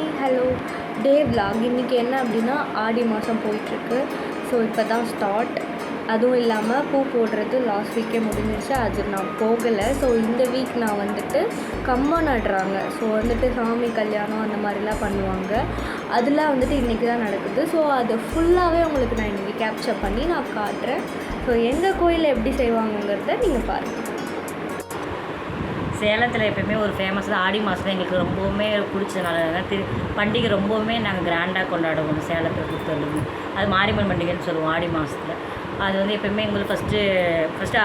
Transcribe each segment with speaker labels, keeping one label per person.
Speaker 1: Hi hello டே vlog. இன்றைக்கி என்ன அப்படின்னா ஆடி மாதம் போயிட்டுருக்கு. ஸோ இப்போ தான் ஸ்டார்ட். அதுவும் இல்லாமல் பூ போடுறது லாஸ்ட் வீக்கே முடிஞ்சிருச்சு, அது நான் போகலை. ஸோ இந்த வீக் நான் வந்துட்டு கம்பம் நடுறாங்க. ஸோ வந்துட்டு சாமி கல்யாணம் அந்த மாதிரிலாம் பண்ணுவாங்க. அதெலாம் வந்துட்டு இன்றைக்கி தான் நடக்குது. ஸோ அது ஃபுல்லாகவே உங்களுக்கு நான் இன்றைக்கி கேப்சர் பண்ணி நான் காட்டுறேன். ஸோ எங்கள் கோயிலில் எப்படி செய்வாங்கங்கிறத நீங்கள் பாருங்கள்.
Speaker 2: சேலத்தில் எப்போயுமே ஒரு ஃபேமஸ் தான் ஆடி மாதம் தான் எங்களுக்கு ரொம்பவுமே பிடிச்சதுனால பண்டிகை ரொம்பவுமே நாங்கள் கிராண்டாக கொண்டாடுவோம் சேலத்தில் பொறுத்தவரைக்கும். அது மாரியம்மன் பண்டிகைன்னு சொல்லுவோம் ஆடி மாதத்தில். அது வந்து எப்போயுமே எங்களுக்கு ஃபஸ்ட்டு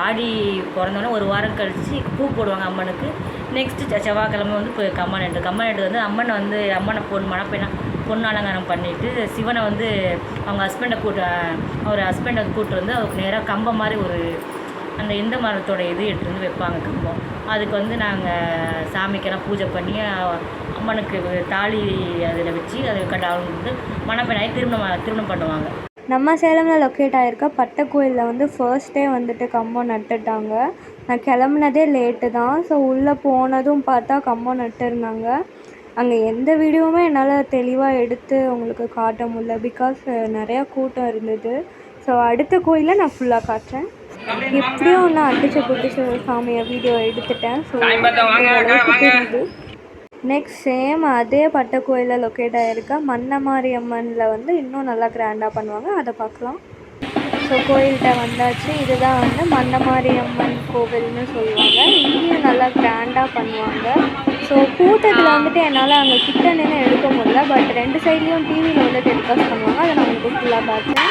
Speaker 2: ஆடி பிறந்தோன்னே ஒரு வாரம் கழித்து பூ போடுவாங்க அம்மனுக்கு. நெக்ஸ்ட்டு செவ்வாய்க்கிழமை வந்து கம்மன் நட்டு வந்து அம்மனை பொண்ணு அலங்காரம் பண்ணிவிட்டு சிவனை வந்து அவங்க ஹஸ்பண்டை கூப்பிட்டு வந்து அவருக்கு நேராக கம்பம் மாதிரி ஒரு அந்த எந்த மரத்தோட எடுத்துகிட்டு வந்து வைப்பாங்க கம்பம். அதுக்கு வந்து நாங்கள் சாமிக்கெல்லாம் பூஜை பண்ணி அம்மனுக்கு தாலி அதில் வச்சு அது அவங்க வந்து மணப்பெண்ணாகி திருமணம் பண்ணுவாங்க.
Speaker 1: நம்ம சேலமில் லொக்கேட் ஆகிருக்க பட்டை கோயிலில் வந்து ஃபர்ஸ்ட் டே வந்துட்டு கம்பம் நட்டுட்டாங்க. நான் கிளம்புனதே லேட்டு தான். ஸோ உள்ளே போனதும் பார்த்தா கம்பம் நட்டுருந்தாங்க. அங்கே எந்த வீடியோவுமே என்னால் தெளிவாக எடுத்து உங்களுக்கு காட்ட முடியல, பிகாஸ் நிறையா கூட்டம் இருந்தது. ஸோ அடுத்த கோயிலை நான் ஃபுல்லாக காட்டுறேன். எப்படியும் நான் அடிச்ச சாமியை வீடியோ எடுத்துட்டேன். ஸோ தெரியுது. நெக்ஸ்ட் சேம் அதே பட்டை கோயிலில் லொக்கேட் ஆகிருக்க மன்னமாரியம்மனில் வந்து இன்னும் நல்லா கிராண்டாக பண்ணுவாங்க, அதை பார்க்கலாம். ஸோ கோயில்கிட்ட வந்தாச்சு. இதுதான் வந்து மன்னமாரியம்மன் கோவில்னு சொல்லுவாங்க. இங்கேயும் நல்லா கிராண்டாக பண்ணுவாங்க. ஸோ கூட்டத்தில் வந்துட்டு என்னால் அங்கே கிட்ட நின்று எடுக்க முடியல, பட் ரெண்டு சைட்லேயும் டிவியில் வந்து டெலிகாஸ்ட் பண்ணுவாங்க, அதை நான் உங்களுக்கு ஃபுல்லாக பார்த்தேன்.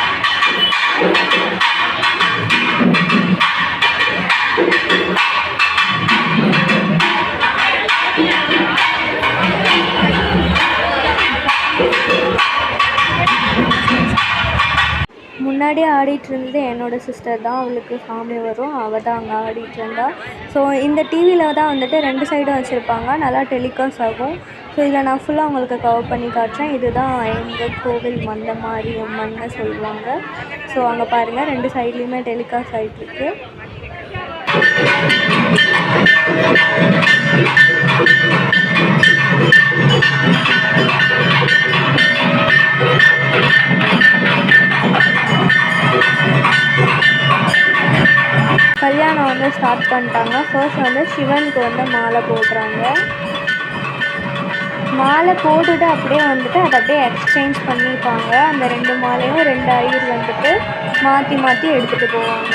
Speaker 1: முன்னாடியே ஆடிட்டு இருந்தது என்னோடய சிஸ்டர் தான். அவளுக்கு சாமி வரும், அவள் தான் அங்கே ஆடிட்டு இருந்தா. ஸோ இந்த டிவியில் தான் வந்துட்டு ரெண்டு சைடும் வச்சுருப்பாங்க, நல்லா டெலிகாஸ்ட் ஆகும். ஸோ இதில் நான் ஃபுல்லாக உங்களுக்கு கவர் பண்ணி காட்டுறேன். இதுதான் எங்கள் கோவில் மன்னமாரியம்மன்னு சொல்லுவாங்க. ஸோ அங்கே பாருங்கள், ரெண்டு சைட்லேயுமே டெலிகாஸ்ட் ஆகிட்டுருக்கு. கல்யாணம் வந்து ஸ்டார்ட் பண்ணிட்டாங்க. ஃபர்ஸ்ட் வந்து சிவனுக்கு வந்து மாலை போடுறாங்க. மாலை போட்டுட்டு அப்படியே வந்துட்டு அதை அப்படியே எக்ஸ்சேஞ்ச் பண்ணிப்பாங்க. அந்த ரெண்டு மாலையும் ரெண்டு ஐயர் வந்துட்டு மாற்றி மாற்றி எடுத்துகிட்டு போவாங்க.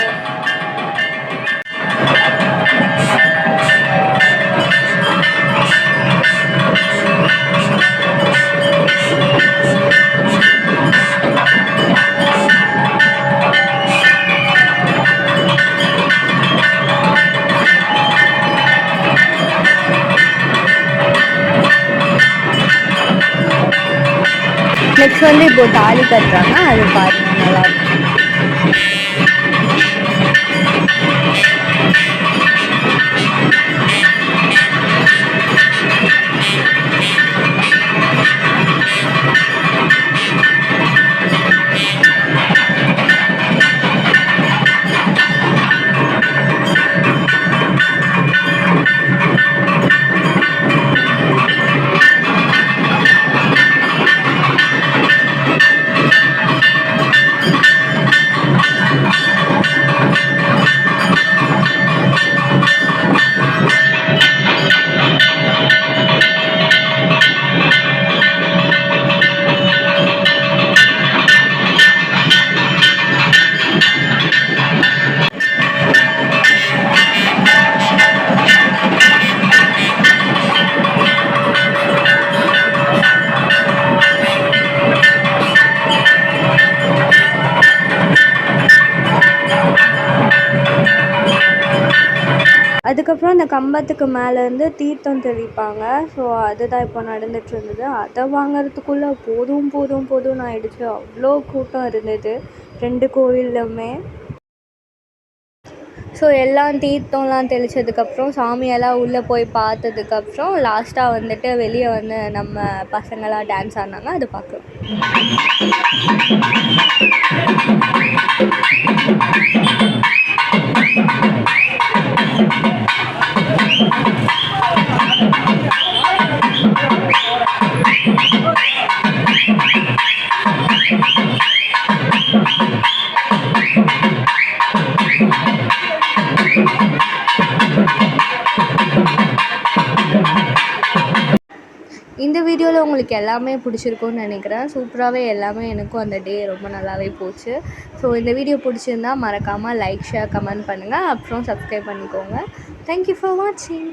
Speaker 1: நெக்ஸ்ட் வந்து இப்போ தாலி கட்டுறாங்க, அது பாருங்க நல்லாயிருக்கும். அதுக்கப்புறம் அந்த கம்பத்துக்கு மேலேருந்து தீர்த்தம் தெளிப்பாங்க. ஸோ அதுதான் இப்போ நடந்துட்டு இருந்தது. அதை வாங்கிறதுக்குள்ளே போதும் ஆயிடுச்சு. அவ்வளோ கூட்டம் இருந்தது ரெண்டு கோவில்லுமே. ஸோ எல்லாம் தீர்த்தம்லாம் தெளித்ததுக்கப்புறம் சாமியெல்லாம் உள்ளே போய் பார்த்ததுக்கப்புறம் லாஸ்ட்டாக வந்துட்டு வெளியே வந்து நம்ம பசங்களாம் டான்ஸ் ஆடினாங்க, அது பார்க்கலாம். வீடியோவில் உங்களுக்கு எல்லாமே பிடிச்சிருக்கும்னு நினைக்கிறேன். சூப்பராகவே எல்லாமே எனக்கும் அந்த டே ரொம்ப நல்லாவே போச்சு. ஸோ இந்த வீடியோ பிடிச்சிருந்தா மறக்காமல் லைக், ஷேர், கமெண்ட் பண்ணுங்கள். அப்புறம் சப்ஸ்கிரைப் பண்ணிக்கோங்க. தேங்க்யூ ஃபார் வாட்சிங்.